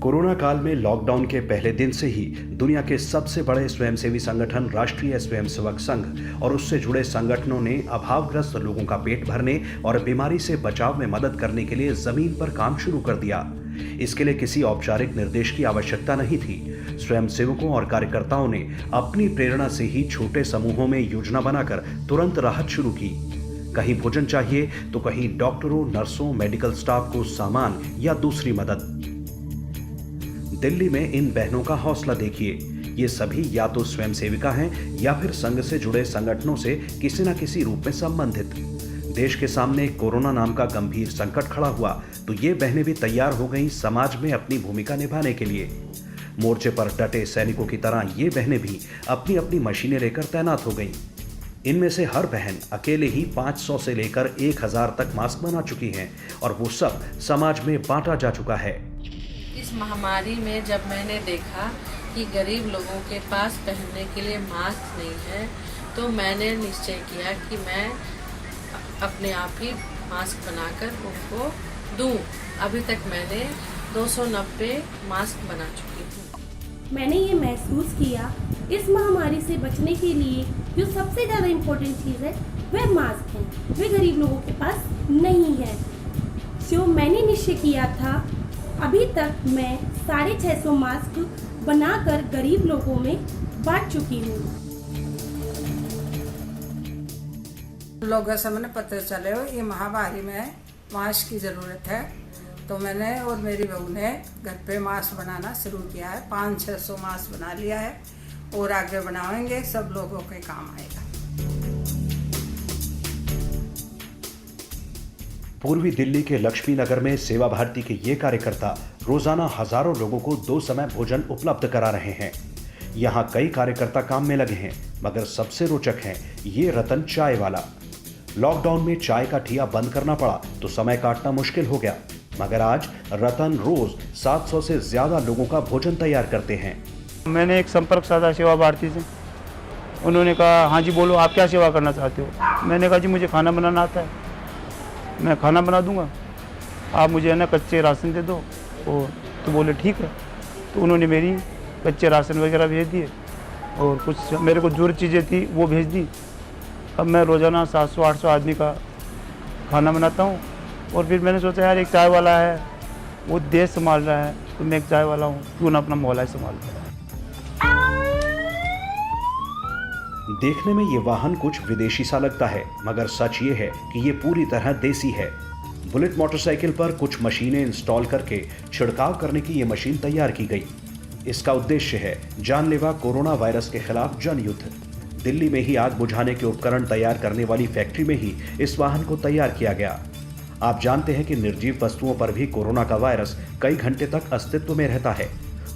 Corona काल में lockdown के पहले दिन से ही दुनिया के सबसे बड़े स्वयंसेवी संगठन राष्ट्रीय स्वयंसेवक संघ और उससे जुड़े संगठनों ने अभावग्रस्त लोगों का पेट भरने और बीमारी से बचाव में मदद करने के लिए जमीन पर काम शुरू कर दिया। इसके लिए किसी औपचारिक निर्देश की आवश्यकता नहीं थी। स्वयंसेवकों और कार्यकर्ताओं ने अपनी प्रेरणा से ही छोटे समूहों में योजना बनाकर तुरंत राहत शुरू की। कहीं भोजन चाहिए तो कहीं डॉक्टरों, नर्सों, मेडिकल स्टाफ को सामान या दूसरी मदद। दिल्ली में इन बहनों का हौसला देखिए। ये सभी या तो स्वयं सेविका हैं या फिर संघ से जुड़े संगठनों से किसी न किसी रूप में संबंधित। देश के सामने कोरोना नाम का गंभीर संकट खड़ा हुआ तो ये बहनें भी तैयार हो गईं समाज में अपनी भूमिका निभाने के लिए। मोर्चे पर डटे सैनिकों की तरह ये बहनें भी अपनी अपनी मशीनें लेकर तैनात हो गईं। इनमें से हर बहन अकेले ही 500 से लेकर 1000 तक मास्क बना चुकी हैं और वो सब समाज में बांटा जा चुका है। इस महामारी में जब मैंने देखा कि गरीब लोगों के पास पहनने के लिए मास्क नहीं है तो मैंने निश्चय किया कि मैं अपने आप ही मास्क बनाकर उनको दूं। अभी तक मैंने 290 मास्क बना चुकी हूँ। मैंने ये महसूस किया इस महामारी से बचने के लिए जो सबसे ज़्यादा इम्पोर्टेंट चीज़ है वह मास्क है, वह गरीब लोगों के पास नहीं है। जो मैंने निश्चय किया था अभी तक मैं 650 मास्क बनाकर गरीब लोगों में बांट चुकी हूँ। लोगों से मैंने पता चले ये महामारी में मास्क की ज़रूरत है तो मैंने और मेरी बहू ने घर पे मास्क बनाना शुरू किया है। 500-600 मास्क बना लिया है और आगे बनाएंगे, सब लोगों के काम आएगा। पूर्वी दिल्ली के लक्ष्मी नगर में सेवा भारती के ये कार्यकर्ता रोजाना हजारों लोगों को 2 समय भोजन उपलब्ध करा रहे हैं। यहाँ कई कार्यकर्ता काम में लगे हैं, मगर सबसे रोचक है ये रतन चाय वाला। लॉकडाउन में चाय का ठिया बंद करना पड़ा तो समय काटना मुश्किल हो गया, मगर आज रतन रोज 700 से ज्यादा लोगों का भोजन तैयार करते हैं। मैंने एक संपर्क साधा सेवा भारती से। उन्होंने कहा हाँ जी बोलो, आप क्या सेवा करना चाहते हो। मैंने कहा जी मुझे खाना बनाना आता है, मैं खाना बना दूंगा, आप मुझे है ना कच्चे राशन दे दो। और तो बोले ठीक है। तो उन्होंने मेरी कच्चे राशन वगैरह भेज दिए और कुछ मेरे को जो चीज़ें थी वो भेज दी। अब मैं रोज़ाना 700-800 आदमी का खाना बनाता हूँ। और फिर मैंने सोचा यार एक चाय वाला है, वो देश संभाल रहा है, तो मैं एक चाय वाला हूँ, क्यों ना अपना मोहल्ला संभाल रहा है। देखने में ये वाहन कुछ विदेशी सा लगता है, मगर सच ये है कि ये पूरी तरह देसी है। बुलेट मोटरसाइकिल पर कुछ मशीनें इंस्टॉल करके छिड़काव करने की ये मशीन तैयार की गई। इसका उद्देश्य है जानलेवा कोरोना वायरस के खिलाफ जन युद्ध। दिल्ली में ही आग बुझाने के उपकरण तैयार करने वाली फैक्ट्री में ही इस वाहन को तैयार किया गया। आप जानते हैं कि निर्जीव वस्तुओं पर भी कोरोना का वायरस कई घंटे तक अस्तित्व में रहता है।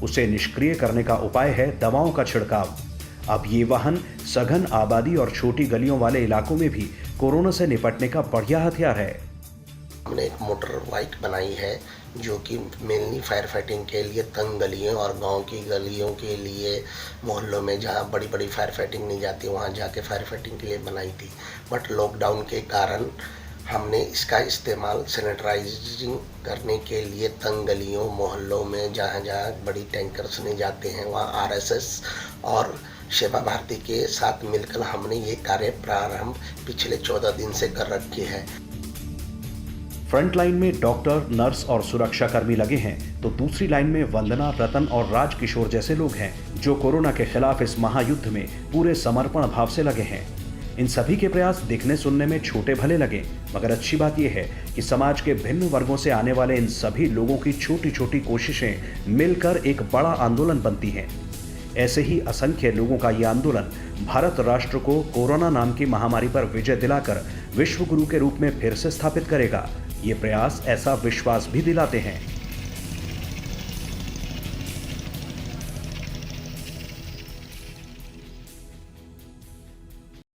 उसे निष्क्रिय करने का उपाय है दवाओं का छिड़काव। अब ये वाहन सघन आबादी और छोटी गलियों वाले इलाकों में भी कोरोना से निपटने का बढ़िया हथियार है। हमने एक मोटर बाइक बनाई है जो कि मेनली फायर फाइटिंग के लिए तंग गलियों और गांव की गलियों के लिए, मोहल्लों में जहां बड़ी बड़ी फायर फाइटिंग नहीं जाती वहां जाके फायर फाइटिंग के लिए बनाई थी। बट लॉकडाउन के कारण हमने इसका इस्तेमाल सैनिटाइजिंग करने के लिए तंग गलियों, मोहल्लों में जहां बड़ी टैंकर्स नहीं जाते हैं वहां RSS और सेवा भारती के साथ मिलकर हमने ये कार्य प्रारंभ पिछले 14 दिन से कर रखे हैं। फ्रंट लाइन में डॉक्टर, नर्स और सुरक्षा कर्मी लगे हैं तो दूसरी लाइन में वंदना, रतन और राजकिशोर जैसे लोग हैं जो कोरोना के खिलाफ इस महायुद्ध में पूरे समर्पण भाव से लगे हैं। इन सभी के प्रयास दिखने सुनने में छोटे भले लगे, मगर अच्छी बात यह है कि समाज के भिन्न वर्गों से आने वाले इन सभी लोगों की छोटी छोटी कोशिशें मिलकर एक बड़ा आंदोलन बनती हैं। ऐसे ही असंख्य लोगों का ये आंदोलन भारत राष्ट्र को कोरोना नाम की महामारी पर विजय दिलाकर विश्व गुरु के रूप में फिर से स्थापित करेगा। ये प्रयास ऐसा विश्वास भी दिलाते हैं।